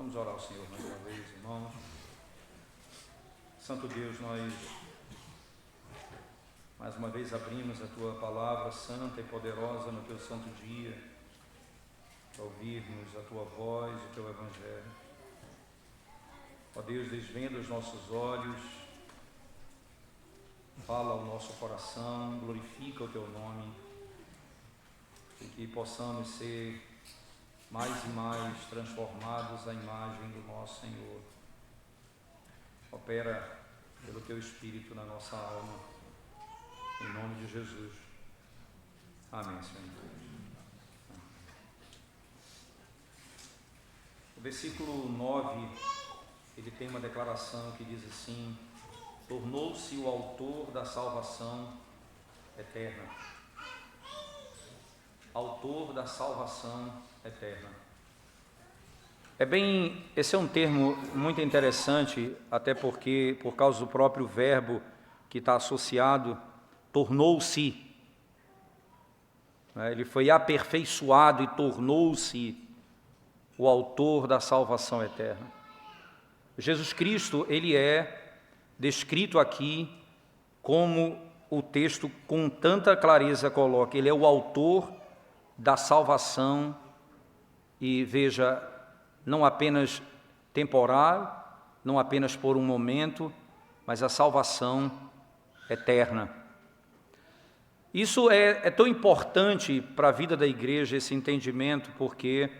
Vamos orar ao Senhor mais uma vez, irmãos. Santo Deus, nós mais uma vez abrimos a Tua palavra santa e poderosa no Teu santo dia, para ouvirmos a Tua voz, o Teu Evangelho. Ó Deus, desvenda os nossos olhos, fala ao nosso coração, glorifica o Teu nome, e que possamos ser mais e mais transformados à imagem do nosso Senhor. Opera pelo Teu Espírito na nossa alma, em nome de Jesus. Amém, Senhor. O versículo 9, ele tem uma declaração que diz assim: tornou-se o autor da salvação eterna. Autor da salvação eterna. Esse é um termo muito interessante, até porque, por causa do próprio verbo que está associado, tornou-se. Ele foi aperfeiçoado e tornou-se o autor da salvação eterna. Jesus Cristo, ele é descrito aqui como o texto com tanta clareza coloca, ele é o autor da salvação, e veja, não apenas temporal, não apenas por um momento, mas a salvação eterna. Isso é tão importante para a vida da igreja, esse entendimento, porque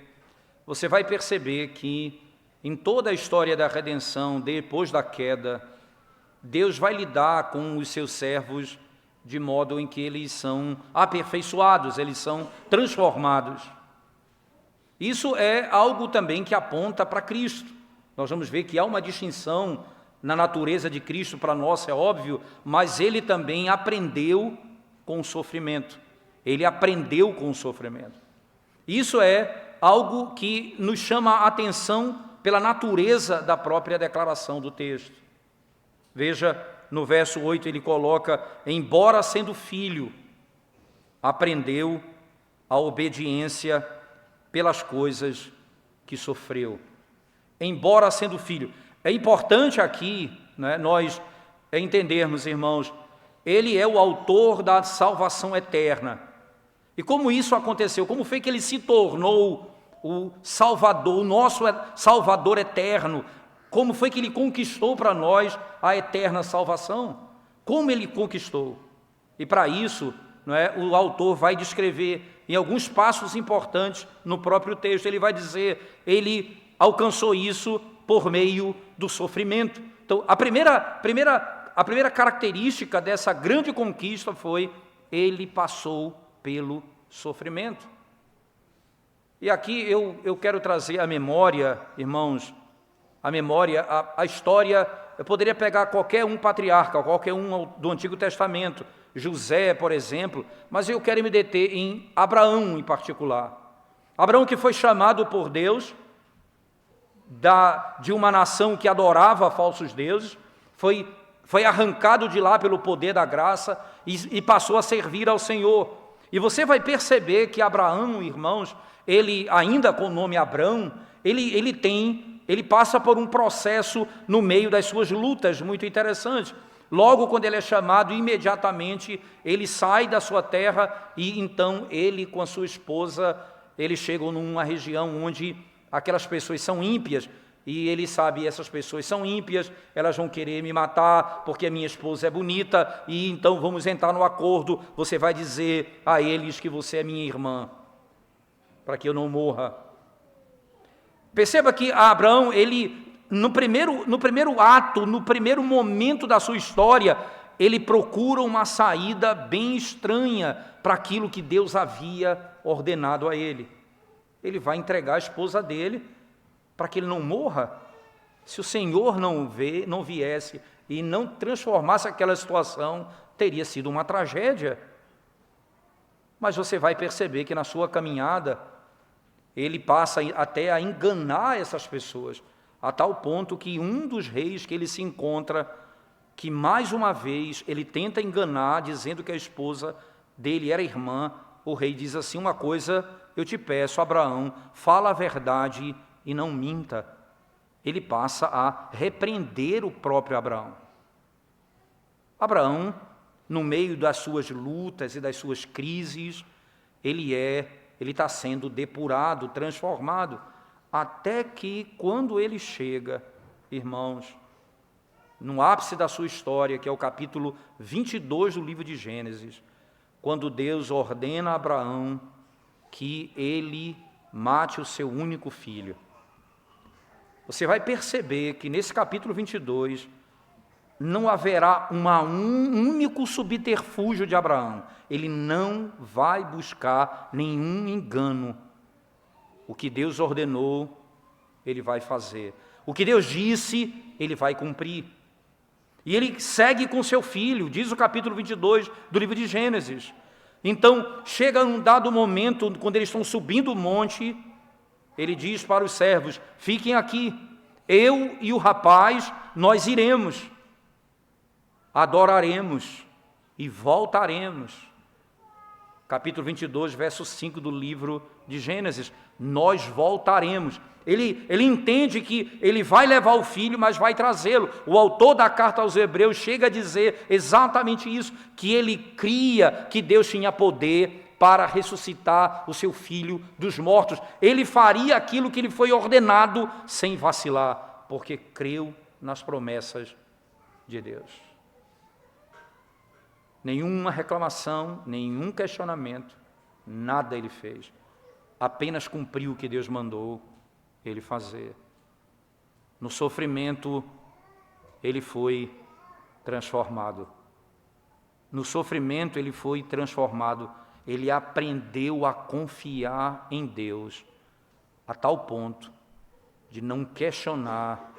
você vai perceber que em toda a história da redenção, depois da queda, Deus vai lidar com os seus servos de modo em que eles são aperfeiçoados, eles são transformados. Isso é algo também que aponta para Cristo. Nós vamos ver que há uma distinção na natureza de Cristo, para nós é óbvio, mas ele também aprendeu com o sofrimento. Ele aprendeu com o sofrimento. Isso é algo que nos chama a atenção pela natureza da própria declaração do texto. Veja, no verso 8 ele coloca: embora sendo filho, aprendeu a obediência pelas coisas que sofreu. Embora sendo filho. É importante aqui, nós entendermos, irmãos, ele é o autor da salvação eterna. E como isso aconteceu? Como foi que ele se tornou o Salvador, o nosso Salvador eterno? Como foi que ele conquistou para nós a eterna salvação? Como ele conquistou? E para isso, o autor vai descrever em alguns passos importantes no próprio texto. Ele vai dizer, ele alcançou isso por meio do sofrimento. Então, a primeira característica dessa grande conquista foi, ele passou pelo sofrimento. E aqui eu quero trazer à memória, irmãos, a história. Eu poderia pegar qualquer um patriarca, qualquer um do Antigo Testamento, José, por exemplo, mas eu quero me deter em Abraão em particular. Abraão, que foi chamado por Deus de uma nação que adorava falsos deuses, foi arrancado de lá pelo poder da graça e passou a servir ao Senhor. E você vai perceber que Abraão, irmãos, ele ainda com o nome Abrão, ele passa por um processo no meio das suas lutas muito interessante. Logo quando ele é chamado, imediatamente ele sai da sua terra e então ele com a sua esposa, eles chegam numa região onde aquelas pessoas são ímpias, e ele sabe, essas pessoas são ímpias, elas vão querer me matar porque a minha esposa é bonita, e então vamos entrar no acordo, você vai dizer a eles que você é minha irmã, para que eu não morra. Perceba que Abraão, ele no primeiro ato, no primeiro momento da sua história, ele procura uma saída bem estranha para aquilo que Deus havia ordenado a ele. Ele vai entregar a esposa dele para que ele não morra. Se o Senhor não viesse e não transformasse aquela situação, teria sido uma tragédia. Mas você vai perceber que na sua caminhada, ele passa até a enganar essas pessoas, a tal ponto que um dos reis que ele se encontra, que mais uma vez ele tenta enganar, dizendo que a esposa dele era irmã, o rei diz assim: uma coisa eu te peço, Abraão, fala a verdade e não minta. ele passa a repreender o próprio Abraão. Abraão, no meio das suas lutas e das suas crises, ele está sendo depurado, transformado, até que quando ele chega, irmãos, no ápice da sua história, que é o capítulo 22 do livro de Gênesis, quando Deus ordena a Abraão que ele mate o seu único filho. Você vai perceber que nesse capítulo 22 não haverá um único subterfúgio de Abraão. Ele não vai buscar nenhum engano. O que Deus ordenou, ele vai fazer. O que Deus disse, ele vai cumprir. E ele segue com seu filho, diz o capítulo 22 do livro de Gênesis. Então, chega um dado momento, quando eles estão subindo o monte, ele diz para os servos: fiquem aqui, eu e o rapaz, nós iremos, adoraremos e voltaremos. Capítulo 22, verso 5 do livro de Gênesis, nós voltaremos. Ele entende que ele vai levar o filho, mas vai trazê-lo. O autor da carta aos Hebreus chega a dizer exatamente isso, que ele cria que Deus tinha poder para ressuscitar o seu filho dos mortos. Ele faria aquilo que lhe foi ordenado sem vacilar, porque creu nas promessas de Deus. Nenhuma reclamação, nenhum questionamento, nada ele fez. Apenas cumpriu o que Deus mandou ele fazer. No sofrimento, ele foi transformado. No sofrimento, ele foi transformado. Ele aprendeu a confiar em Deus, a tal ponto de não questionar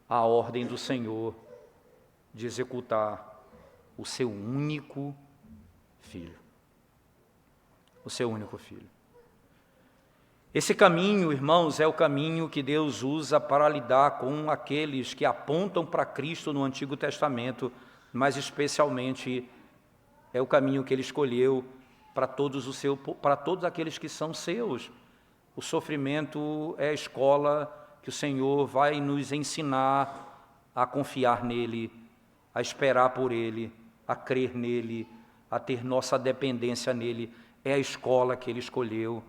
a ordem do Senhor de executar o seu único filho. O seu único filho. Esse caminho, irmãos, é o caminho que Deus usa para lidar com aqueles que apontam para Cristo no Antigo Testamento, mas especialmente é o caminho que Ele escolheu para todos aqueles que são seus. O sofrimento é a escola que o Senhor vai nos ensinar a confiar nele, a esperar por Ele, a crer nele, a ter nossa dependência nele. É a escola que Ele escolheu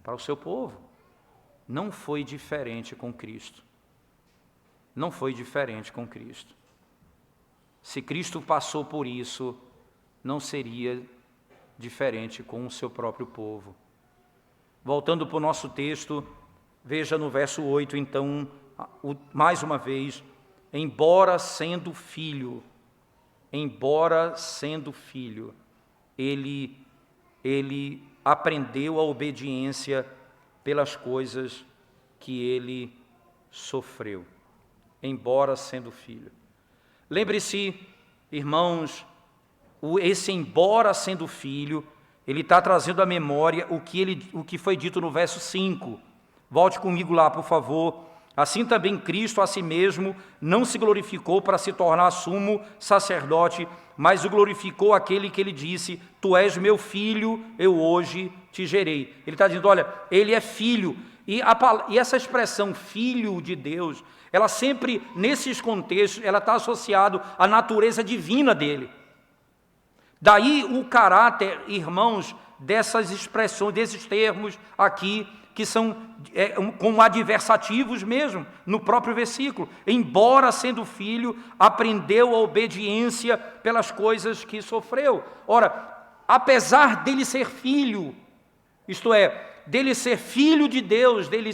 para o seu povo. Não foi diferente com Cristo. Não foi diferente com Cristo. Se Cristo passou por isso, não seria diferente com o seu próprio povo. Voltando para o nosso texto, veja no verso 8, então, mais uma vez, embora sendo filho, ele aprendeu a obediência pelas coisas que ele sofreu, embora sendo filho. Lembre-se, irmãos, esse embora sendo filho, ele está trazendo à memória o que foi dito no verso 5. Volte comigo lá, por favor. Assim também Cristo a si mesmo não se glorificou para se tornar sumo sacerdote, mas o glorificou aquele que ele disse: tu és meu filho, eu hoje te gerei. Ele está dizendo, olha, ele é filho. E essa expressão filho de Deus, ela sempre, nesses contextos, ela está associada à natureza divina dele. Daí o caráter, irmãos, dessas expressões, desses termos aqui, que são como adversativos mesmo, no próprio versículo. Embora sendo filho, aprendeu a obediência pelas coisas que sofreu. Ora, apesar dele ser filho, isto é, dele ser filho de Deus, dele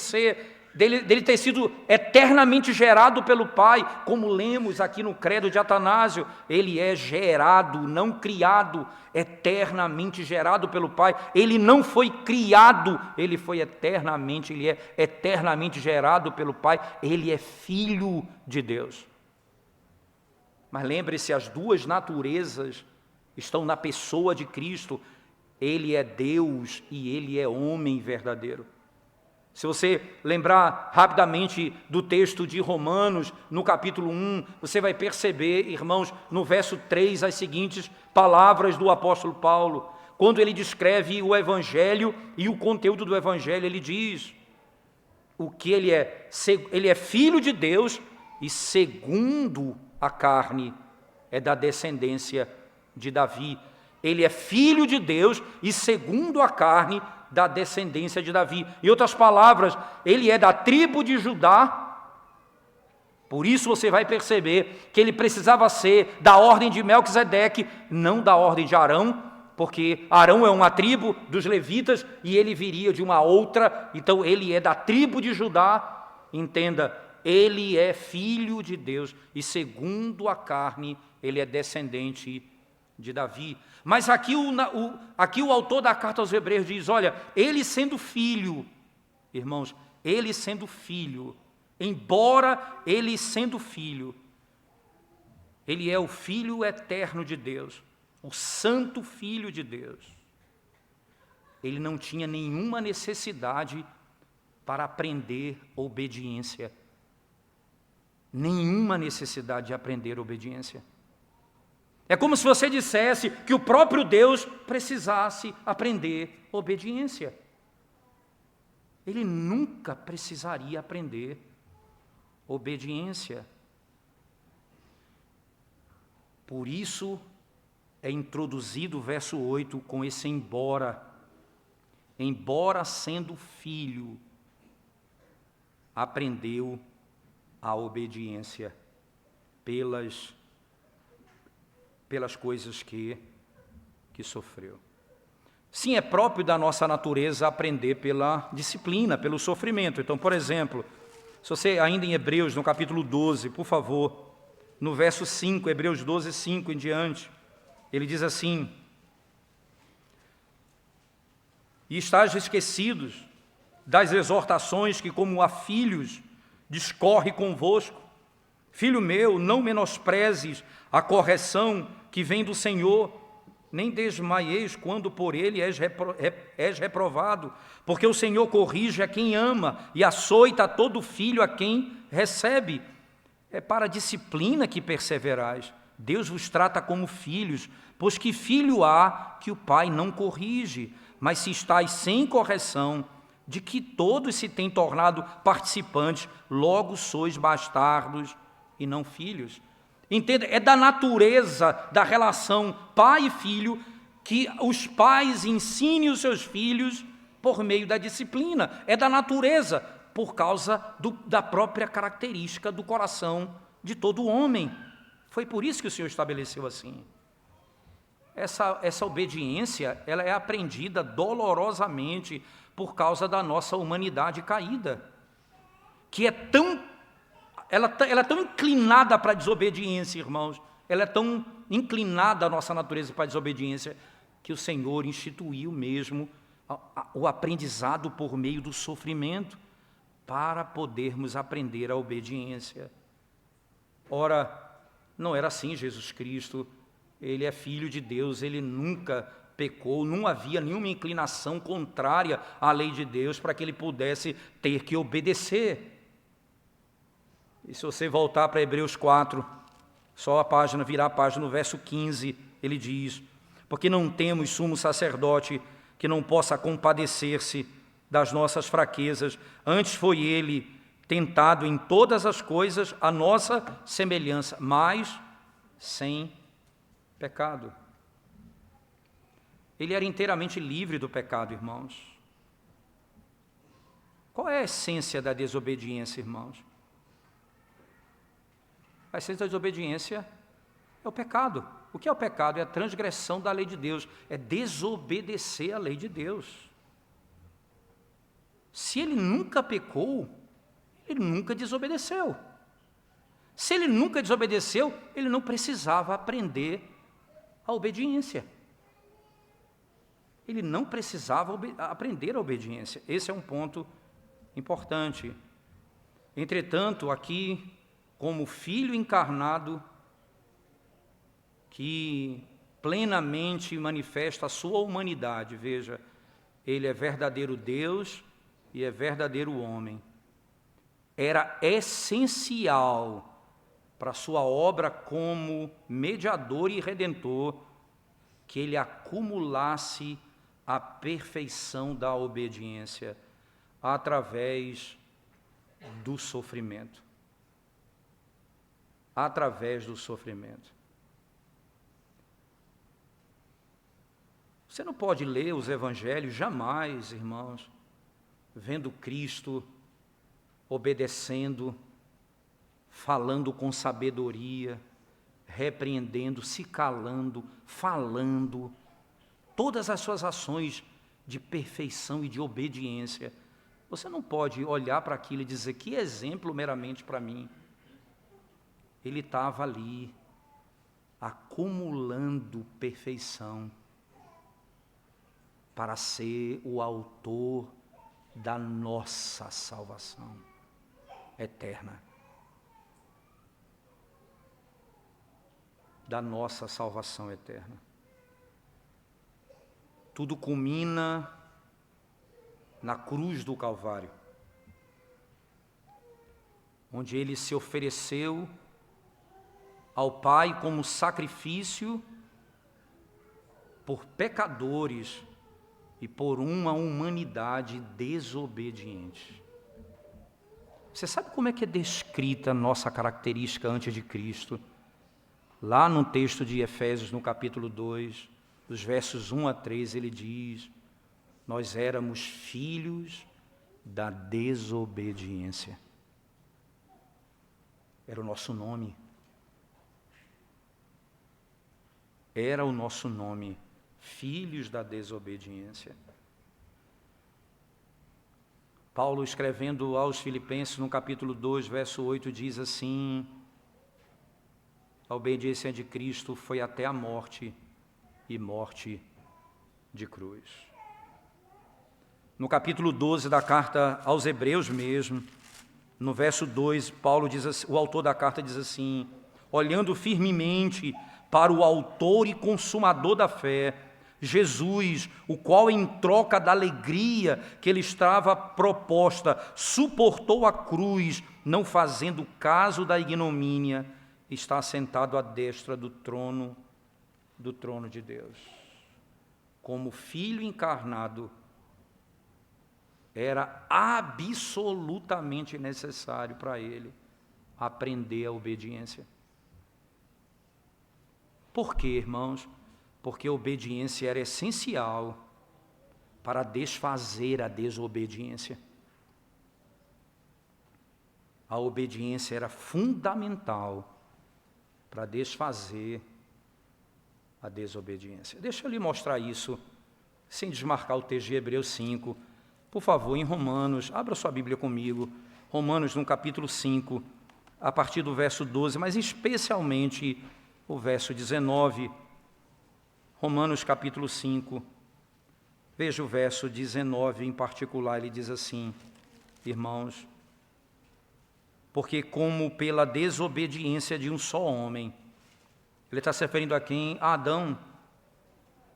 ter sido eternamente gerado pelo Pai, como lemos aqui no credo de Atanásio, ele é gerado, não criado, eternamente gerado pelo Pai. Ele não foi criado, ele é eternamente gerado pelo Pai, ele é filho de Deus. Mas lembre-se, as duas naturezas estão na pessoa de Cristo. Ele é Deus e ele é homem verdadeiro. Se você lembrar rapidamente do texto de Romanos, no capítulo 1, você vai perceber, irmãos, no verso 3, as seguintes palavras do apóstolo Paulo. Quando ele descreve o Evangelho e o conteúdo do Evangelho, ele diz: o que ele é filho de Deus e segundo a carne é da descendência de Davi. Ele é filho de Deus e segundo a carne da descendência de Davi. Em outras palavras, ele é da tribo de Judá. Por isso você vai perceber que ele precisava ser da ordem de Melquisedeque, não da ordem de Arão, porque Arão é uma tribo dos levitas e ele viria de uma outra, então ele é da tribo de Judá. Entenda, ele é filho de Deus e segundo a carne ele é descendente de Davi. Mas aqui o autor da carta aos Hebreus diz, olha, ele sendo filho, irmãos, ele sendo filho, embora ele sendo filho, ele é o Filho eterno de Deus, o Santo Filho de Deus. Ele não tinha nenhuma necessidade para aprender obediência. Nenhuma necessidade de aprender obediência. É como se você dissesse que o próprio Deus precisasse aprender obediência. Ele nunca precisaria aprender obediência. Por isso é introduzido o verso 8 com esse embora. Embora sendo filho, aprendeu a obediência pelas coisas que sofreu. Sim, é próprio da nossa natureza aprender pela disciplina, pelo sofrimento. Então, por exemplo, se você ainda em Hebreus, no capítulo 12, por favor, no verso 5, Hebreus 12, 5 em diante, ele diz assim: e estáis esquecidos das exortações que, como a filhos, discorre convosco. Filho meu, não menosprezes a correção que vem do Senhor, nem desmaieis quando por ele és reprovado, porque o Senhor corrige a quem ama e açoita a todo filho a quem recebe. É para a disciplina que perseverais. Deus vos trata como filhos, pois que filho há que o pai não corrige? Mas se estáis sem correção, de que todos se têm tornado participantes, logo sois bastardos e não filhos. Entenda, é da natureza da relação pai e filho que os pais ensinem os seus filhos por meio da disciplina. É da natureza, por causa da própria característica do coração de todo homem. Foi por isso que o Senhor estabeleceu assim. Essa obediência, ela é aprendida dolorosamente por causa da nossa humanidade caída, que é ela é tão inclinada para a desobediência, irmãos, ela é tão inclinada a nossa natureza para a desobediência, que o Senhor instituiu mesmo o aprendizado por meio do sofrimento, para podermos aprender a obediência. Ora, não era assim Jesus Cristo. Ele é filho de Deus, ele nunca pecou, não havia nenhuma inclinação contrária à lei de Deus para que ele pudesse ter que obedecer. E se você voltar para Hebreus 4, virar a página no verso 15, ele diz: porque não temos sumo sacerdote que não possa compadecer-se das nossas fraquezas, antes foi ele tentado em todas as coisas a nossa semelhança, mas sem pecado. Ele era inteiramente livre do pecado, irmãos. Qual é a essência da desobediência, irmãos? A essência da desobediência é o pecado. O que é o pecado? É a transgressão da lei de Deus, é desobedecer à lei de Deus. Se ele nunca pecou, ele nunca desobedeceu. Se ele nunca desobedeceu, ele não precisava aprender a obediência. Ele não precisava aprender a obediência. Esse é um ponto importante. Entretanto, aqui, como Filho encarnado, que plenamente manifesta a sua humanidade, veja, ele é verdadeiro Deus e é verdadeiro homem. Era essencial para a sua obra como mediador e redentor que ele acumulasse a perfeição da obediência através do sofrimento. Através do sofrimento. Você não pode ler os evangelhos jamais, irmãos, vendo Cristo obedecendo, falando com sabedoria, repreendendo, se calando, falando, todas as suas ações de perfeição e de obediência. Você não pode olhar para aquilo e dizer, que exemplo meramente para mim. Ele estava ali, acumulando perfeição, para ser o autor da nossa salvação eterna. Da nossa salvação eterna. Tudo culmina na cruz do Calvário, onde ele se ofereceu ao Pai como sacrifício por pecadores e por uma humanidade desobediente. Você sabe como é que é descrita a nossa característica antes de Cristo? Lá no texto de Efésios, no capítulo 2, dos versos 1 a 3, ele diz, nós éramos filhos da desobediência. Era o nosso nome. Era o nosso nome, filhos da desobediência. Paulo, escrevendo aos Filipenses, no capítulo 2, verso 8, diz assim, a obediência de Cristo foi até a morte, e morte de cruz. No capítulo 12 da carta aos Hebreus mesmo, no verso 2, Paulo diz assim, o autor da carta diz assim, olhando firmemente para o autor e consumador da fé, Jesus, o qual em troca da alegria que lhe estava proposta, suportou a cruz, não fazendo caso da ignomínia, está sentado à destra do trono de Deus. Como Filho encarnado, era absolutamente necessário para ele aprender a obediência. Por quê, irmãos? Porque a obediência era essencial para desfazer a desobediência. A obediência era fundamental para desfazer a desobediência. Deixa eu lhe mostrar isso, sem desmarcar o texto de Hebreus 5. Por favor, em Romanos, abra sua Bíblia comigo, Romanos no capítulo 5, a partir do verso 12, mas especialmente o verso 19, Romanos capítulo 5, veja o verso 19 em particular, ele diz assim, irmãos, porque como pela desobediência de um só homem, ele está se referindo a quem? A Adão.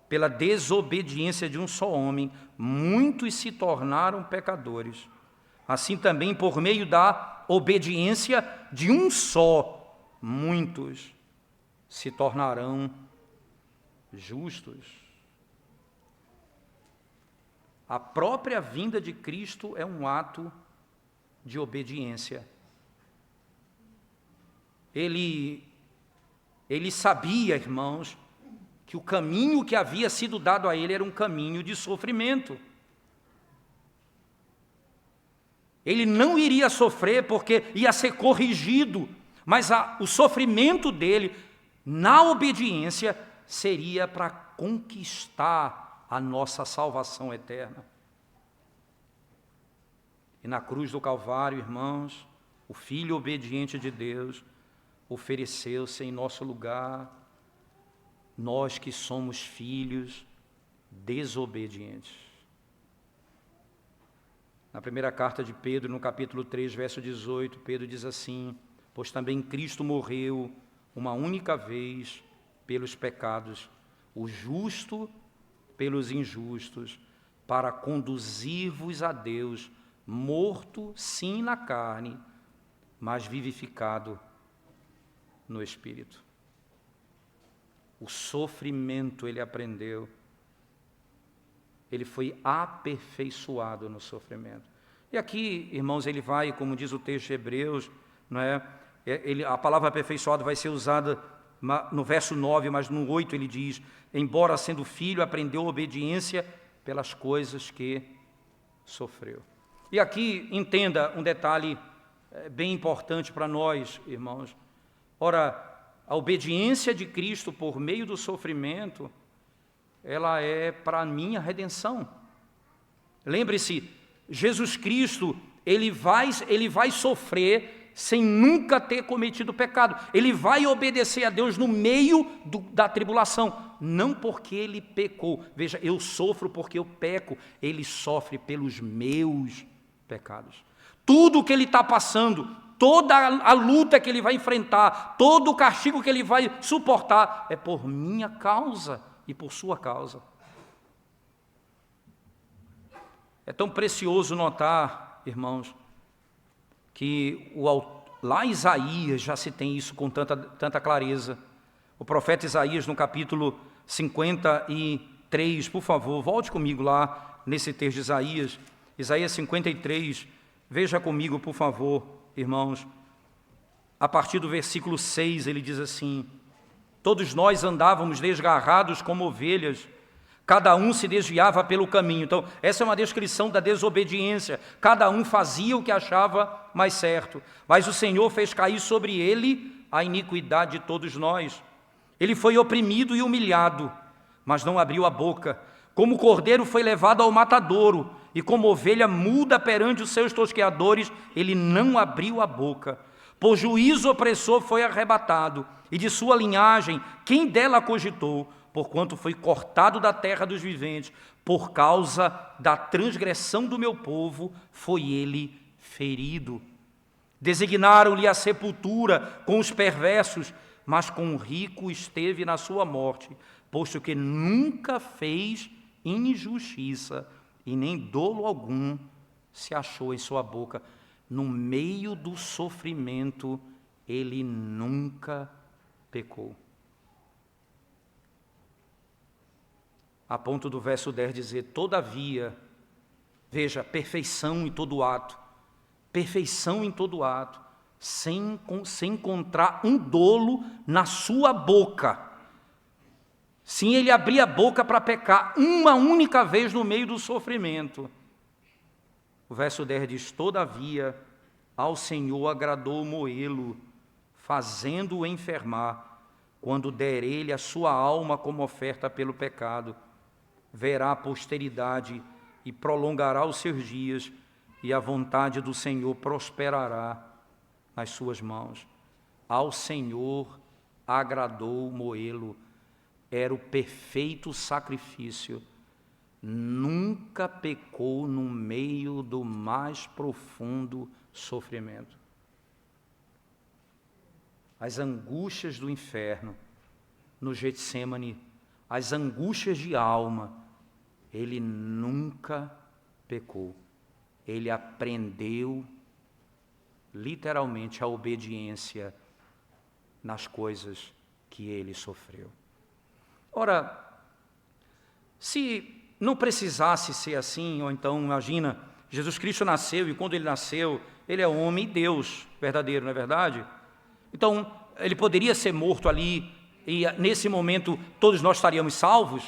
Pela desobediência de um só homem, muitos se tornaram pecadores. Assim também, por meio da obediência de um só, muitos se tornarão justos. A própria vinda de Cristo é um ato de obediência. Ele sabia, irmãos, que o caminho que havia sido dado a ele era um caminho de sofrimento. Ele não iria sofrer porque ia ser corrigido, mas o sofrimento dele, na obediência, seria para conquistar a nossa salvação eterna. E na cruz do Calvário, irmãos, o Filho obediente de Deus ofereceu-se em nosso lugar, nós que somos filhos desobedientes. Na primeira carta de Pedro, no capítulo 3, verso 18, Pedro diz assim, pois também Cristo morreu uma única vez pelos pecados, o justo pelos injustos, para conduzir-vos a Deus, morto sim na carne, mas vivificado no Espírito. O sofrimento ele aprendeu, ele foi aperfeiçoado no sofrimento. E aqui, irmãos, ele vai, como diz o texto de Hebreus, não é? A palavra aperfeiçoado vai ser usada no verso 9, mas no 8 ele diz: embora sendo filho, aprendeu obediência pelas coisas que sofreu. E aqui, entenda um detalhe bem importante para nós, irmãos. Ora, a obediência de Cristo por meio do sofrimento, ela é para a minha redenção. Lembre-se, Jesus Cristo, ele vai sofrer sem nunca ter cometido pecado. Ele vai obedecer a Deus no meio da tribulação, não porque ele pecou. Veja, eu sofro porque eu peco, ele sofre pelos meus pecados. Tudo que ele está passando, toda a luta que ele vai enfrentar, todo o castigo que ele vai suportar, é por minha causa e por sua causa. É tão precioso notar, irmãos, que lá em Isaías já se tem isso com tanta clareza. O profeta Isaías, no capítulo 53, por favor, volte comigo lá nesse texto de Isaías, Isaías 53, veja comigo, por favor, irmãos. A partir do versículo 6, ele diz assim: todos nós andávamos desgarrados como ovelhas, cada um se desviava pelo caminho. Então, essa é uma descrição da desobediência. Cada um fazia o que achava mais certo. Mas o Senhor fez cair sobre ele a iniquidade de todos nós. Ele foi oprimido e humilhado, mas não abriu a boca. Como cordeiro foi levado ao matadouro, e como ovelha muda perante os seus tosqueadores, ele não abriu a boca. Por juízo opressor foi arrebatado, e de sua linhagem, quem dela cogitou? Porquanto foi cortado da terra dos viventes, por causa da transgressão do meu povo, foi ele ferido. Designaram-lhe a sepultura com os perversos, mas com o rico esteve na sua morte, posto que nunca fez injustiça, e nem dolo algum se achou em sua boca. No meio do sofrimento, ele nunca pecou. A ponto do verso 10 dizer: todavia, veja, perfeição em todo ato, sem encontrar um dolo na sua boca. Sim, ele abria a boca para pecar uma única vez no meio do sofrimento. O verso 10 diz: todavia, ao Senhor agradou moê-lo, fazendo-o enfermar, quando der ele a sua alma como oferta pelo pecado. Verá a posteridade e prolongará os seus dias, e a vontade do Senhor prosperará nas suas mãos. Ao Senhor agradou moê-lo, era o perfeito sacrifício, nunca pecou no meio do mais profundo sofrimento. As angústias do inferno, no Getsêmani, as angústias de alma, ele nunca pecou. Ele aprendeu, literalmente, a obediência nas coisas que ele sofreu. Ora, se não precisasse ser assim, ou então, imagina, Jesus Cristo nasceu, e quando ele nasceu, ele é homem e Deus verdadeiro, não é verdade? Então, ele poderia ser morto ali, e nesse momento todos nós estaríamos salvos?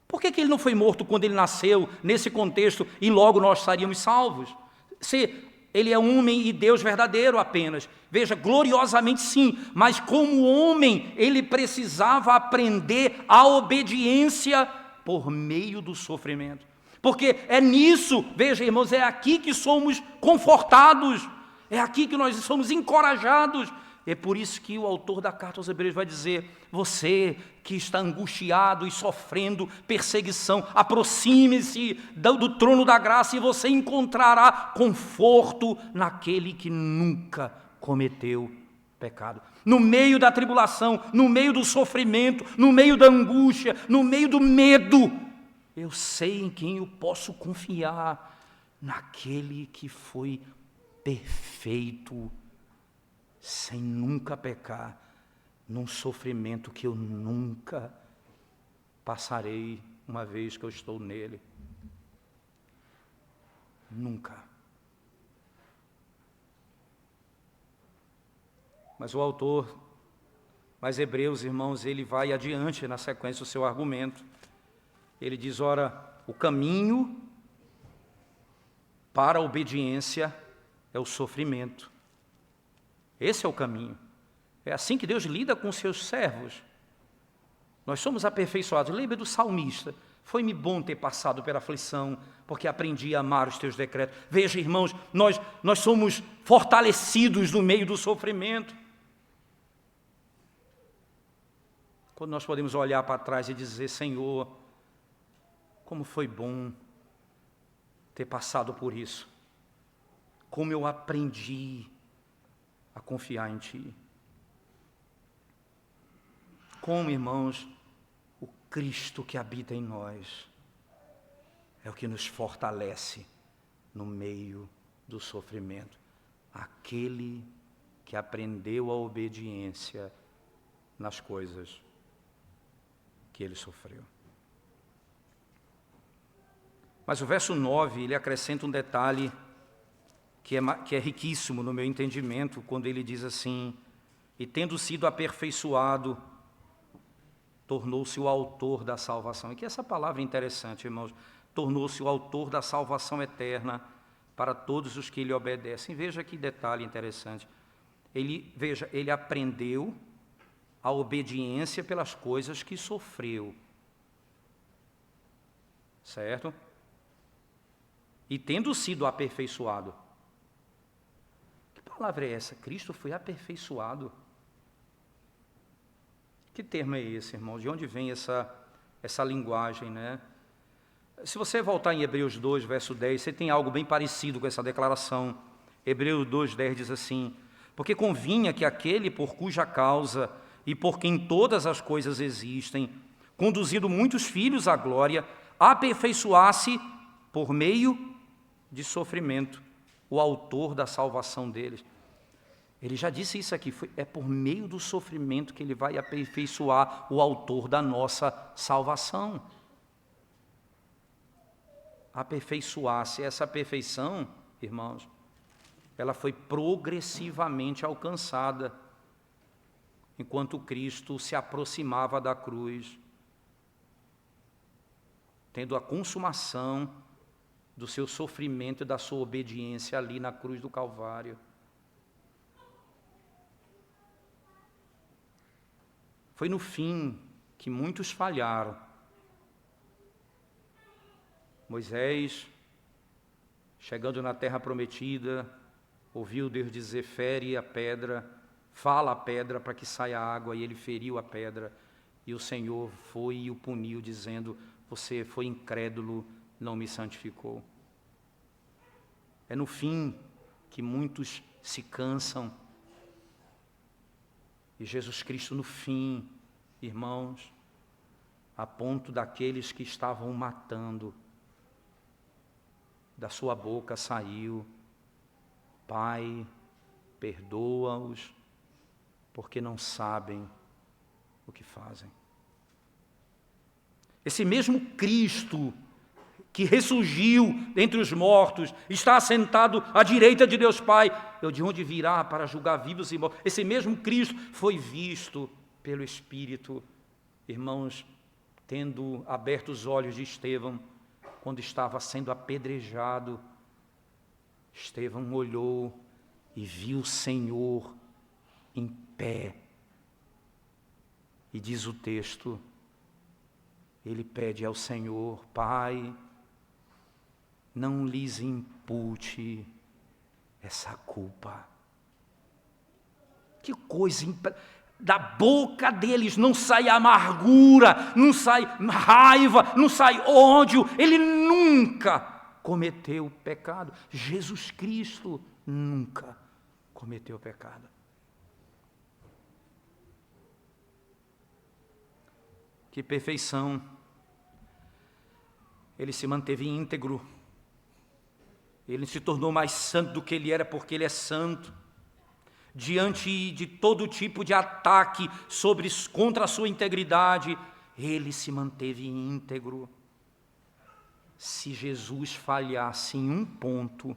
Por que ele não foi morto quando ele nasceu, nesse contexto, e logo nós estaríamos salvos? Se ele é homem e Deus verdadeiro apenas. Veja, gloriosamente sim, mas como homem, ele precisava aprender a obediência por meio do sofrimento. Porque é nisso, veja, irmãos, é aqui que somos confortados, é aqui que nós somos encorajados. É por isso que o autor da carta aos Hebreus vai dizer: você que está angustiado e sofrendo perseguição, aproxime-se do trono da graça e você encontrará conforto naquele que nunca cometeu pecado. No meio da tribulação, no meio do sofrimento, no meio da angústia, no meio do medo, eu sei em quem eu posso confiar, naquele que foi perfeito, sem nunca pecar, num sofrimento que eu nunca passarei uma vez que eu estou nele. Nunca. Mas o autor, mas Hebreus, irmãos, ele vai adiante na sequência do seu argumento. Ele diz, ora, o caminho para a obediência é o sofrimento. Esse é o caminho. É assim que Deus lida com os seus servos. Nós somos aperfeiçoados. Lembra do salmista. Foi-me bom ter passado pela aflição, porque aprendi a amar os teus decretos. Veja, irmãos, nós somos fortalecidos no meio do sofrimento. Quando nós podemos olhar para trás e dizer, Senhor, como foi bom ter passado por isso. Como eu aprendi a confiar em Ti. Como, irmãos, o Cristo que habita em nós é o que nos fortalece no meio do sofrimento. Aquele que aprendeu a obediência nas coisas que ele sofreu. Mas o verso 9, ele acrescenta um detalhe que é riquíssimo no meu entendimento, quando ele diz assim, e tendo sido aperfeiçoado, tornou-se o autor da salvação. E que essa palavra é interessante, irmãos. Tornou-se o autor da salvação eterna para todos os que lhe obedecem. Veja que detalhe interessante. Ele aprendeu a obediência pelas coisas que sofreu. Certo? E tendo sido aperfeiçoado. Que palavra é essa? Cristo foi aperfeiçoado. Que termo é esse, irmão? De onde vem essa linguagem, né? Se você voltar em Hebreus 2, verso 10, você tem algo bem parecido com essa declaração. Hebreus 2, 10 diz assim, porque convinha que aquele por cuja causa e por quem todas as coisas existem, conduzindo muitos filhos à glória, aperfeiçoasse por meio de sofrimento o autor da salvação deles. Ele já disse isso aqui, é por meio do sofrimento que ele vai aperfeiçoar o autor da nossa salvação. Aperfeiçoar-se, essa perfeição, irmãos, ela foi progressivamente alcançada enquanto Cristo se aproximava da cruz, tendo a consumação do seu sofrimento e da sua obediência ali na cruz do Calvário. Foi no fim que muitos falharam. Moisés, chegando na terra prometida, ouviu Deus dizer, fere a pedra, fala a pedra para que saia água, e ele feriu a pedra, e o Senhor foi e o puniu, dizendo, você foi incrédulo, não me santificou. É no fim que muitos se cansam, e Jesus Cristo no fim, irmãos, a ponto daqueles que estavam matando, da sua boca saiu, Pai, perdoa-os, porque não sabem o que fazem. Esse mesmo Cristo que ressurgiu dentre os mortos, está assentado à direita de Deus Pai, de onde virá para julgar vivos e mortos. Esse mesmo Cristo foi visto pelo Espírito, irmãos, tendo aberto os olhos de Estevão, quando estava sendo apedrejado. Estevão olhou e viu o Senhor em pé. E diz o texto, ele pede ao Senhor, Pai, não lhes impute essa culpa. Que coisa da boca deles não sai amargura, não sai raiva, não sai ódio. Ele nunca cometeu pecado. Jesus Cristo nunca cometeu pecado. Que perfeição. Ele se manteve íntegro. Ele se tornou mais santo do que ele era, porque ele é santo. Diante de todo tipo de ataque contra a sua integridade, ele se manteve íntegro. se Jesus falhasse em um ponto,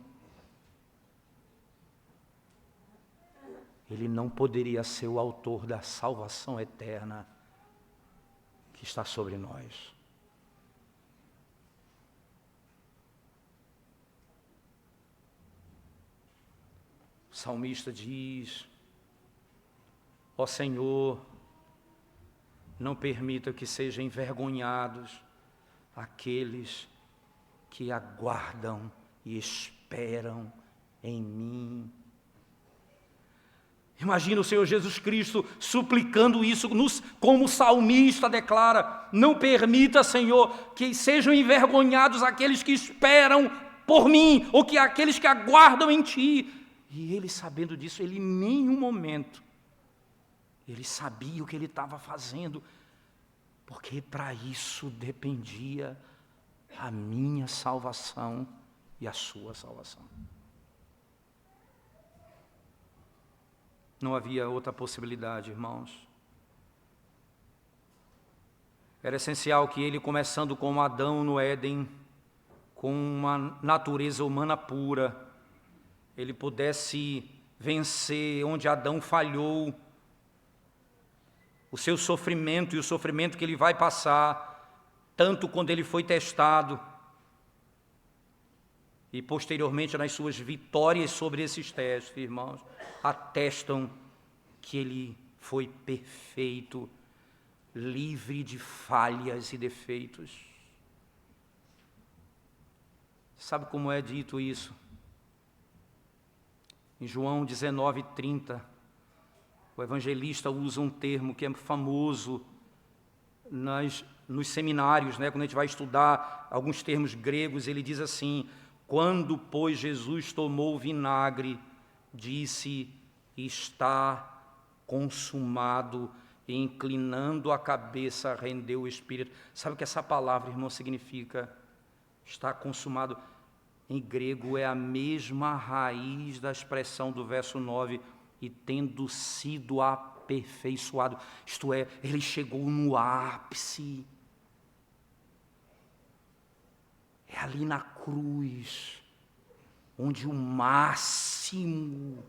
Ele não poderia ser o autor da salvação eterna que está sobre nós. O salmista diz: ó Senhor, não permita que sejam envergonhados aqueles que aguardam e esperam em mim. Imagina o Senhor Jesus Cristo suplicando isso, como o salmista declara: não permita, Senhor, que sejam envergonhados aqueles que esperam por mim, ou que aqueles que aguardam em Ti. E ele, sabendo disso, ele em nenhum momento, ele sabia o que ele estava fazendo, porque para isso dependia a minha salvação e a sua salvação. Não havia outra possibilidade, irmãos. Era essencial que ele, começando como Adão no Éden, com uma natureza humana pura, ele pudesse vencer onde Adão falhou, o seu sofrimento e o sofrimento que ele vai passar, tanto quando ele foi testado, e posteriormente nas suas vitórias sobre esses testes, irmãos, atestam que ele foi perfeito, livre de falhas e defeitos. Sabe como é dito isso? Em João 19:30, o evangelista usa um termo que é famoso nos seminários, né? Quando a gente vai estudar alguns termos gregos, ele diz assim: quando, pois, Jesus tomou o vinagre, disse: está consumado, e inclinando a cabeça, rendeu o Espírito. Sabe o que essa palavra, irmão, significa? Está consumado. Em grego é a mesma raiz da expressão do verso 9, e tendo sido aperfeiçoado. Isto é, ele chegou no ápice. É ali na cruz, onde o máximo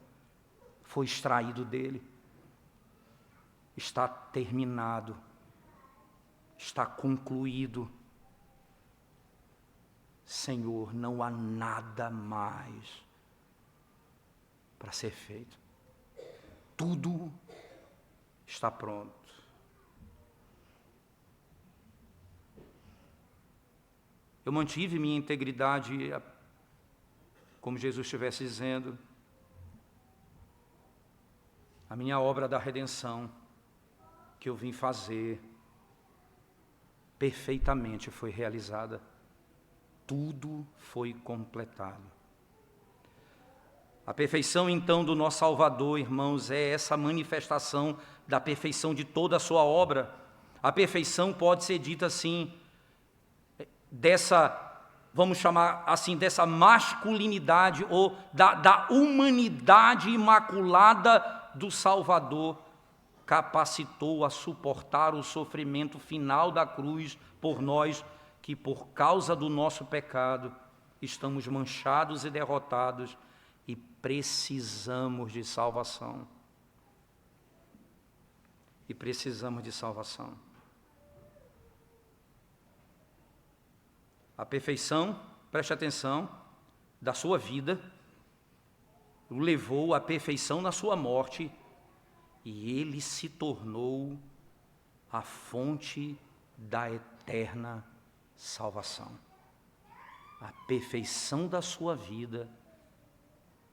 foi extraído dele. Está terminado, está concluído. Senhor, não há nada mais para ser feito. Tudo está pronto. Eu mantive minha integridade, como Jesus estivesse dizendo, a minha obra da redenção que eu vim fazer perfeitamente foi realizada. Tudo foi completado. A perfeição, então, do nosso Salvador, irmãos, é essa manifestação da perfeição de toda a sua obra. A perfeição pode ser dita assim, vamos chamar assim, dessa masculinidade ou da humanidade imaculada do Salvador, capacitou a suportar o sofrimento final da cruz por nós, que por causa do nosso pecado estamos manchados e derrotados e precisamos de salvação. E precisamos de salvação. A perfeição, preste atenção, da sua vida, o levou à perfeição na sua morte, e ele se tornou a fonte da eterna salvação. A perfeição da sua vida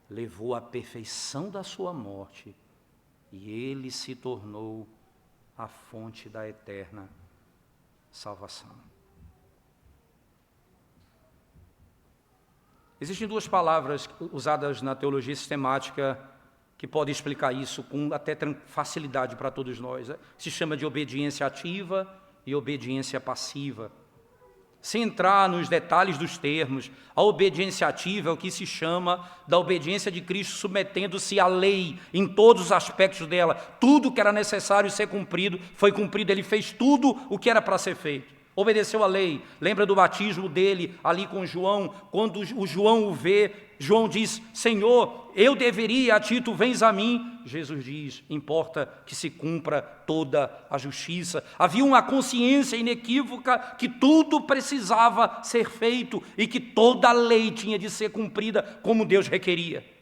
levou à perfeição da sua morte, e ele se tornou a fonte da eterna salvação. Existem duas palavras usadas na teologia sistemática que podem explicar isso com até facilidade para todos nós. Se chama de obediência ativa e obediência passiva. Sem entrar nos detalhes dos termos, a obediência ativa é o que se chama da obediência de Cristo submetendo-se à lei em todos os aspectos dela. Tudo que era necessário ser cumprido foi cumprido, ele fez tudo o que era para ser feito. obedeceu à lei. Lembra do batismo dele ali com João? Quando o João o vê, João diz: Senhor, eu deveria, a ti tu vens a mim. Jesus diz: importa que se cumpra toda a justiça. Havia uma consciência inequívoca que tudo precisava ser feito e que toda a lei tinha de ser cumprida como Deus requeria.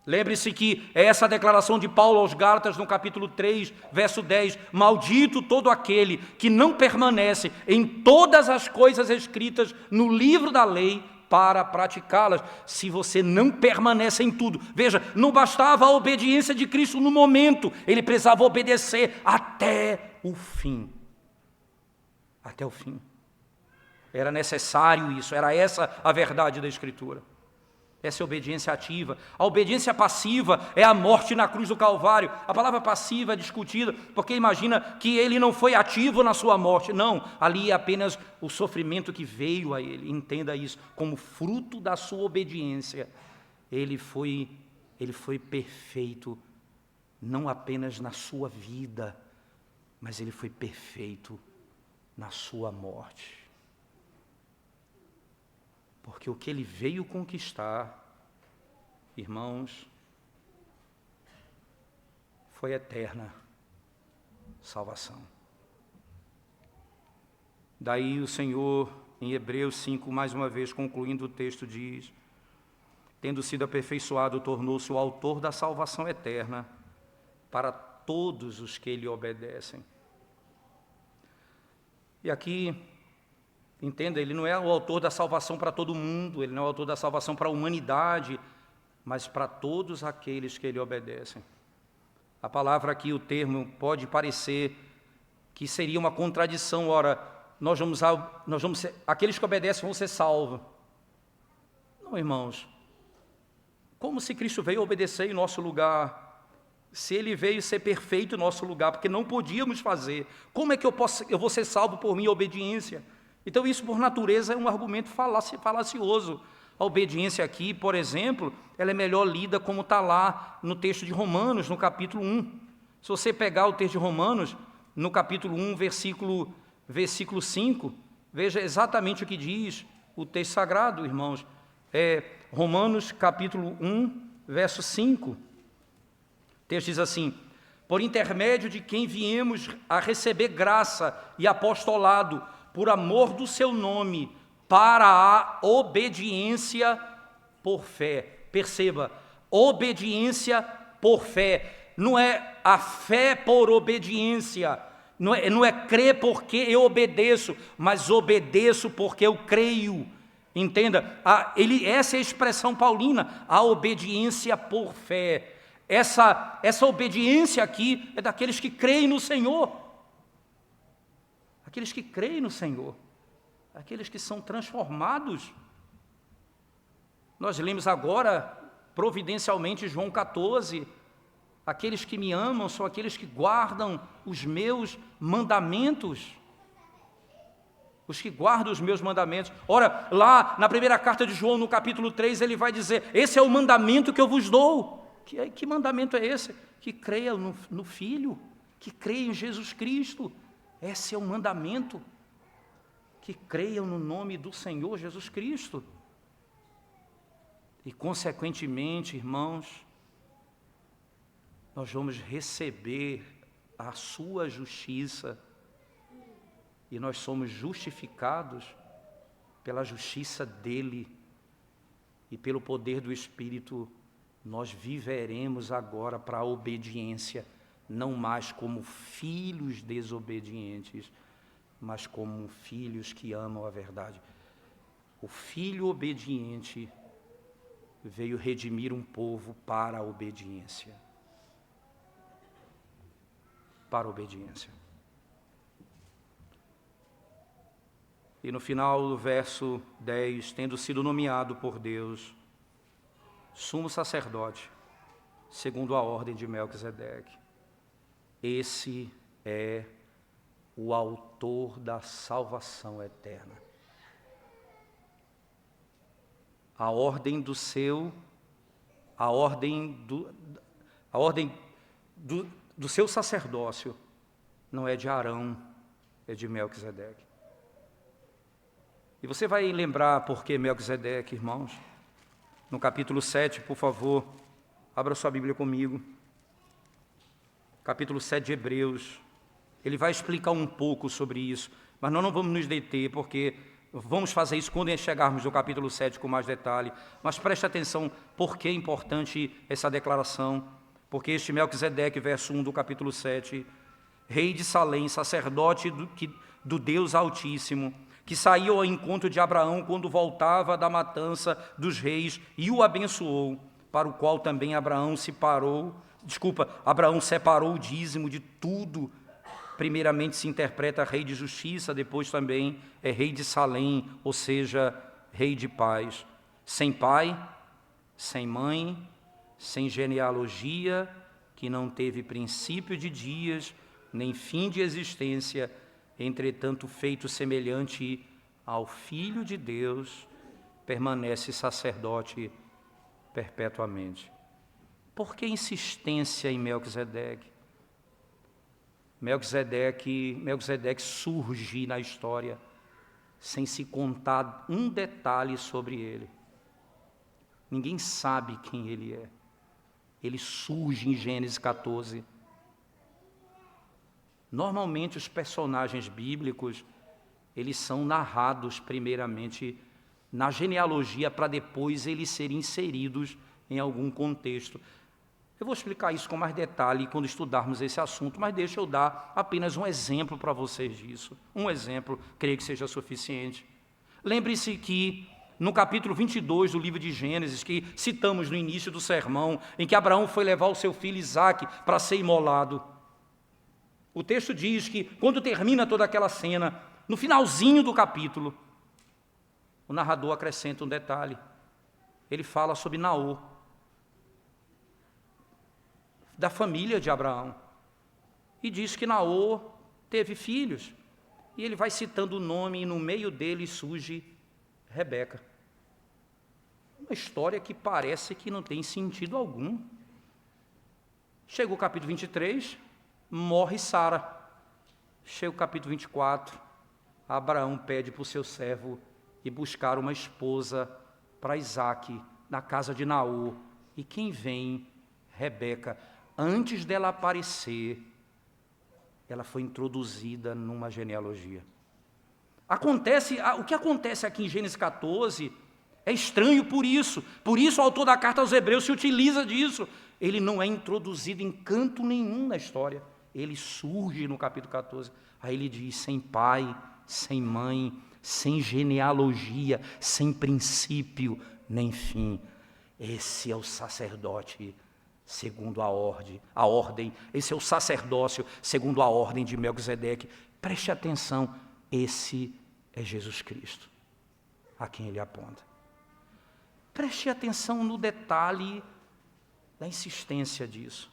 Lembre-se que é essa a declaração de Paulo aos Gálatas, no capítulo 3, verso 10. Maldito todo aquele que não permanece em todas as coisas escritas no livro da lei para praticá-las. Se você não permanece em tudo, veja, não bastava a obediência de Cristo no momento, ele precisava obedecer até o fim. Até o fim. Era necessário isso, era essa a verdade da Escritura. Essa é a obediência ativa. A obediência passiva é a morte na cruz do Calvário. A palavra passiva é discutida porque imagina que ele não foi ativo na sua morte. Não, ali é apenas o sofrimento que veio a ele. Entenda isso, como fruto da sua obediência. Ele foi perfeito, não apenas na sua vida, mas ele foi perfeito na sua morte. Porque o que ele veio conquistar, irmãos, foi eterna salvação. Daí o Senhor, em Hebreus 5, mais uma vez, concluindo o texto, diz: tendo sido aperfeiçoado, tornou-se o autor da salvação eterna para todos os que lhe obedecem. E aqui, entenda, ele não é o autor da salvação para todo mundo, ele não é o autor da salvação para a humanidade, mas para todos aqueles que lhe obedecem. A palavra aqui, o termo, pode parecer que seria uma contradição. Ora, aqueles que obedecem vão ser salvos. Não, irmãos. Como se Cristo veio obedecer em nosso lugar? Se ele veio ser perfeito em nosso lugar, porque não podíamos fazer, como é que eu vou ser salvo por minha obediência? Então isso, por natureza, é um argumento falacioso. A obediência aqui, por exemplo, ela é melhor lida como está lá no texto de Romanos, no capítulo 1. Se você pegar o texto de Romanos, no capítulo 1, versículo 5, veja exatamente o que diz o texto sagrado, irmãos. Romanos, capítulo 1, verso 5. O texto diz assim: por intermédio de quem viemos a receber graça e apostolado, por amor do seu nome, para a obediência por fé. Perceba, obediência por fé. Não é a fé por obediência. Não é crer porque eu obedeço, mas obedeço porque eu creio. Entenda, essa é a expressão paulina, a obediência por fé. Essa obediência aqui é daqueles que creem no Senhor. Aqueles que creem no Senhor, aqueles que são transformados. Nós lemos agora, providencialmente, João 14, aqueles que me amam são aqueles que guardam os meus mandamentos. Os que guardam os meus mandamentos. Ora, lá na primeira carta de João, no capítulo 3, ele vai dizer: esse é o mandamento que eu vos dou. Que mandamento é esse? Que creia no Filho, que creia em Jesus Cristo. Esse é o mandamento, que creiam no nome do Senhor Jesus Cristo. E, consequentemente, irmãos, nós vamos receber a sua justiça, e nós somos justificados pela justiça dele, e pelo poder do Espírito, nós viveremos agora para a obediência, não mais como filhos desobedientes, mas como filhos que amam a verdade. O filho obediente veio redimir um povo para a obediência. Para a obediência. E no final do verso 10, tendo sido nomeado por Deus sumo sacerdote, segundo a ordem de Melquisedeque, esse é o autor da salvação eterna. A ordem do seu sacerdócio não é de Arão, é de Melquisedeque. E você vai lembrar por que Melquisedeque, irmãos? No capítulo 7, por favor, abra sua Bíblia comigo. Capítulo 7 de Hebreus. Ele vai explicar um pouco sobre isso, mas nós não vamos nos deter, porque vamos fazer isso quando chegarmos no capítulo 7 com mais detalhe. Mas preste atenção por que é importante essa declaração. Porque este Melquisedeque, verso 1 do capítulo 7, rei de Salém, sacerdote do Deus Altíssimo, que saiu ao encontro de Abraão quando voltava da matança dos reis e o abençoou, para o qual também Abraão separou o dízimo de tudo. Primeiramente se interpreta rei de justiça, depois também é rei de Salém, ou seja, rei de paz. Sem pai, sem mãe, sem genealogia, que não teve princípio de dias, nem fim de existência, entretanto feito semelhante ao Filho de Deus, permanece sacerdote perpetuamente. Por que insistência em Melquisedeque? Melquisedeque surge na história sem se contar um detalhe sobre ele. Ninguém sabe quem ele é. Ele surge em Gênesis 14. Normalmente os personagens bíblicos, eles são narrados primeiramente na genealogia para depois eles serem inseridos em algum contexto. Eu vou explicar isso com mais detalhe quando estudarmos esse assunto, mas deixa eu dar apenas um exemplo para vocês disso. Um exemplo, creio que seja suficiente. Lembre-se que no capítulo 22 do livro de Gênesis, que citamos no início do sermão, em que Abraão foi levar o seu filho Isaque para ser imolado, o texto diz que quando termina toda aquela cena, no finalzinho do capítulo, o narrador acrescenta um detalhe. Ele fala sobre Naor, da família de Abraão, e diz que Naor teve filhos, e ele vai citando o nome, e no meio dele surge Rebeca. Uma história que parece que não tem sentido algum. Chega o capítulo 23, morre Sara. Chega o capítulo 24, Abraão pede para o seu servo ir buscar uma esposa para Isaque, na casa de Naor. E quem vem? Rebeca. Antes dela aparecer, ela foi introduzida numa genealogia. O que acontece aqui em Gênesis 14 é estranho por isso o autor da carta aos Hebreus se utiliza disso. Ele não é introduzido em canto nenhum na história, ele surge no capítulo 14, aí ele diz: sem pai, sem mãe, sem genealogia, sem princípio, nem fim. Esse é o sacerdote segundo a ordem, esse é o sacerdócio segundo a ordem de Melquisedeque. Preste atenção, esse é Jesus Cristo, a quem ele aponta. Preste atenção no detalhe da insistência disso.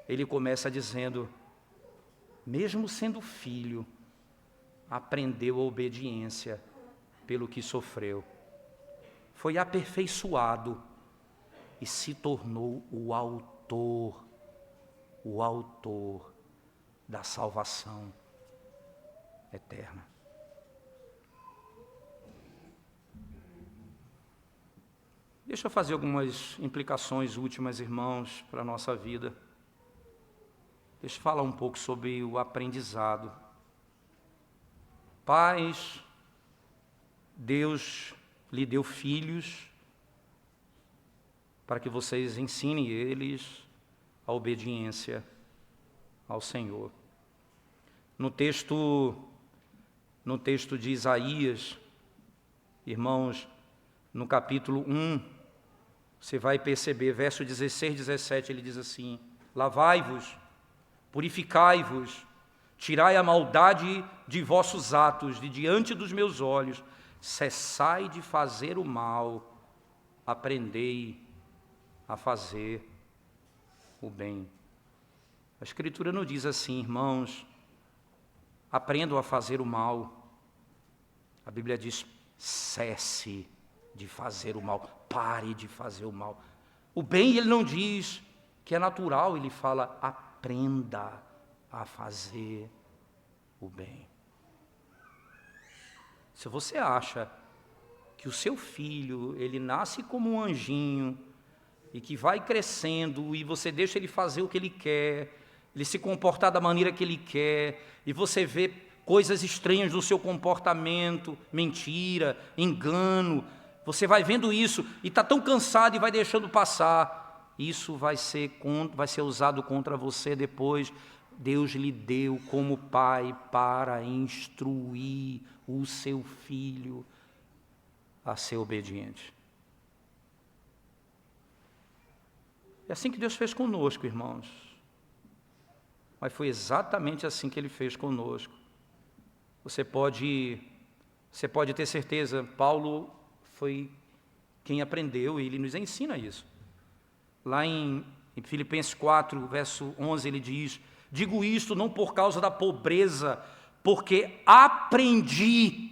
Ele começa dizendo: mesmo sendo filho, aprendeu a obediência pelo que sofreu. Foi aperfeiçoado e se tornou o autor da salvação eterna. Deixa eu fazer algumas implicações últimas, irmãos, para a nossa vida. Deixa eu falar um pouco sobre o aprendizado. Pais, Deus lhe deu filhos para que vocês ensinem eles a obediência ao Senhor. No texto de Isaías, irmãos, no capítulo 1, você vai perceber, verso 16 e 17, ele diz assim: lavai-vos, purificai-vos, tirai a maldade de vossos atos de diante dos meus olhos, cessai de fazer o mal, aprendei a fazer o bem. A Escritura não diz assim, irmãos, aprendam a fazer o mal. A Bíblia diz: cesse de fazer o mal, pare de fazer o mal. O bem ele não diz que é natural, ele fala: aprenda a fazer o bem. Se você acha que o seu filho, ele nasce como um anjinho, e que vai crescendo, e você deixa ele fazer o que ele quer, ele se comportar da maneira que ele quer, e você vê coisas estranhas no seu comportamento, mentira, engano, você vai vendo isso, e está tão cansado e vai deixando passar, isso vai ser usado contra você depois. Deus lhe deu como pai para instruir o seu filho a ser obediente. É assim que Deus fez conosco, irmãos. Mas foi exatamente assim que Ele fez conosco. Você pode ter certeza, Paulo foi quem aprendeu e ele nos ensina isso. Lá em Filipenses 4, verso 11, ele diz: digo isto não por causa da pobreza, porque aprendi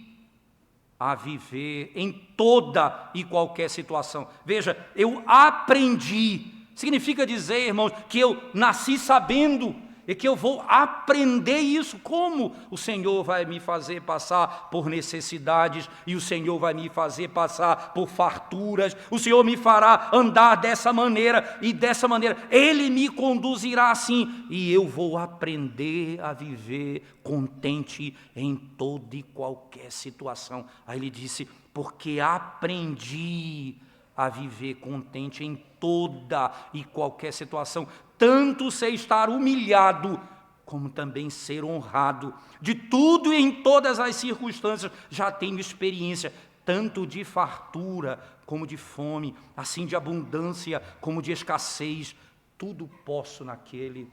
a viver em toda e qualquer situação. Veja, eu aprendi. Significa dizer, irmãos, que eu nasci sabendo e que eu vou aprender isso. Como o Senhor vai me fazer passar por necessidades, e o Senhor vai me fazer passar por farturas, o Senhor me fará andar dessa maneira, e dessa maneira Ele me conduzirá assim, e eu vou aprender a viver contente em toda e qualquer situação. Aí ele disse, porque aprendi a viver contente em toda e qualquer situação, tanto sei estar humilhado, como também ser honrado. De tudo e em todas as circunstâncias já tenho experiência, tanto de fartura como de fome, assim de abundância como de escassez. Tudo posso naquele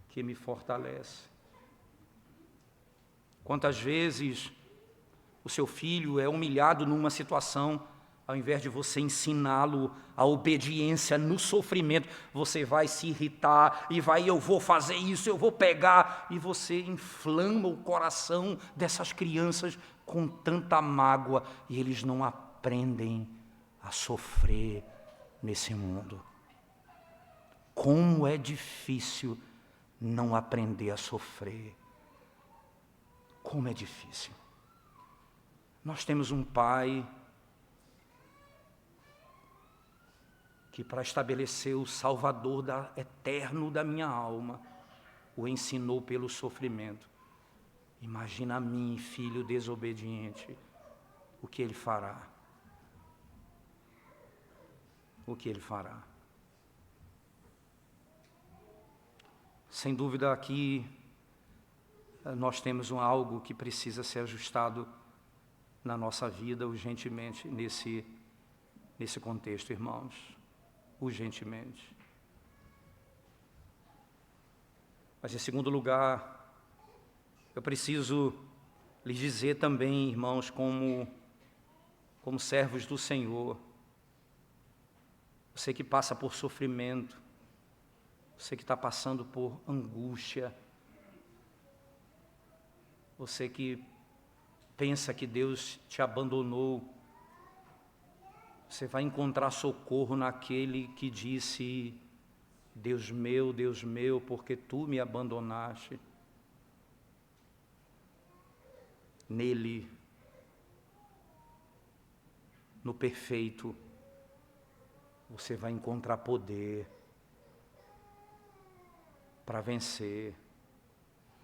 que me fortalece. Quantas vezes o seu filho é humilhado numa situação, ao invés de você ensiná-lo a obediência no sofrimento, você vai se irritar e eu vou fazer isso, eu vou pegar, e você inflama o coração dessas crianças com tanta mágoa, e eles não aprendem a sofrer nesse mundo. Como é difícil não aprender a sofrer. Como é difícil. Nós temos um pai que, para estabelecer o Salvador eterno da minha alma, o ensinou pelo sofrimento. Imagina a mim, filho desobediente, o que ele fará. O que ele fará. Sem dúvida, aqui nós temos algo que precisa ser ajustado na nossa vida urgentemente, nesse contexto, irmãos. Urgentemente. Mas, em segundo lugar, eu preciso lhes dizer também, irmãos, como servos do Senhor, você que passa por sofrimento, você que está passando por angústia, você que pensa que Deus te abandonou, você vai encontrar socorro naquele que disse, Deus meu, porque tu me abandonaste. Nele, no perfeito, você vai encontrar poder para vencer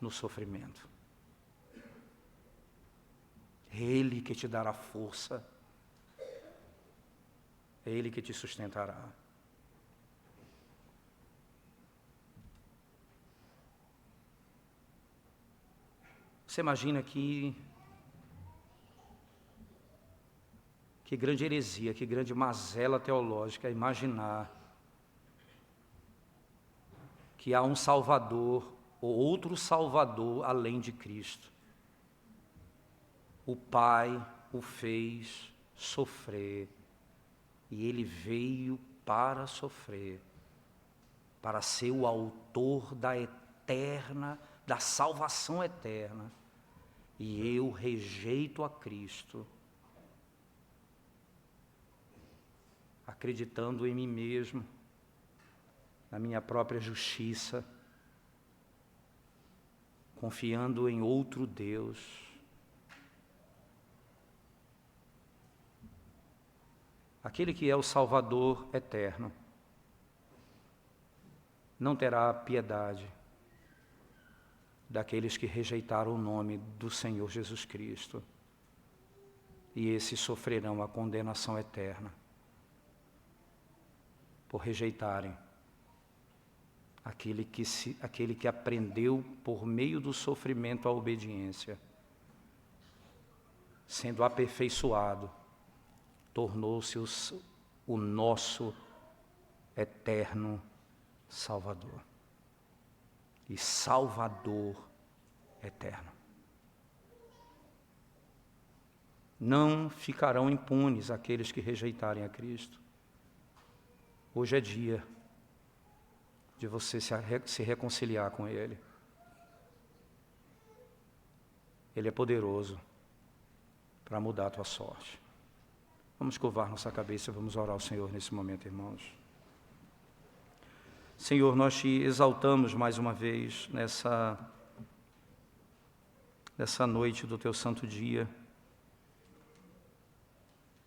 no sofrimento. É Ele que te dará força, é Ele que te sustentará. Você imagina que grande heresia, que grande mazela teológica imaginar que há um Salvador ou outro Salvador além de Cristo. O Pai o fez sofrer, e Ele veio para sofrer, para ser o autor da salvação eterna. E eu rejeito a Cristo, acreditando em mim mesmo, na minha própria justiça, confiando em outro Deus. Aquele que é o Salvador eterno não terá piedade daqueles que rejeitaram o nome do Senhor Jesus Cristo, e esses sofrerão a condenação eterna por rejeitarem aquele que aprendeu por meio do sofrimento a obediência, sendo aperfeiçoado, tornou-se o nosso eterno Salvador e Salvador eterno. Não ficarão impunes aqueles que rejeitarem a Cristo. Hoje é dia de você se reconciliar com Ele. Ele é poderoso para mudar a tua sorte. Vamos curvar nossa cabeça e vamos orar ao Senhor nesse momento, irmãos. Senhor, nós te exaltamos mais uma vez nessa noite do teu santo dia,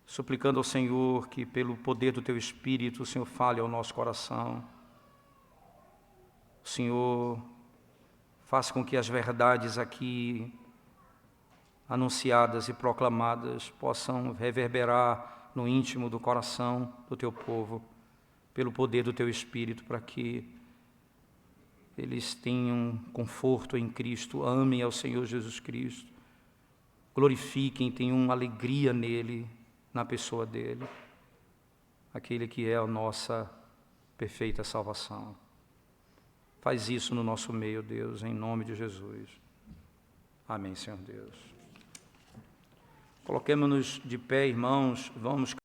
suplicando ao Senhor que pelo poder do teu Espírito o Senhor fale ao nosso coração. O Senhor faça com que as verdades aqui anunciadas e proclamadas possam reverberar no íntimo do coração do teu povo, pelo poder do teu Espírito, para que eles tenham conforto em Cristo, amem ao Senhor Jesus Cristo, glorifiquem, tenham alegria nele, na pessoa dele, aquele que é a nossa perfeita salvação. Faz isso no nosso meio, Deus, em nome de Jesus. Amém, Senhor Deus. Coloquemo-nos de pé, irmãos, vamos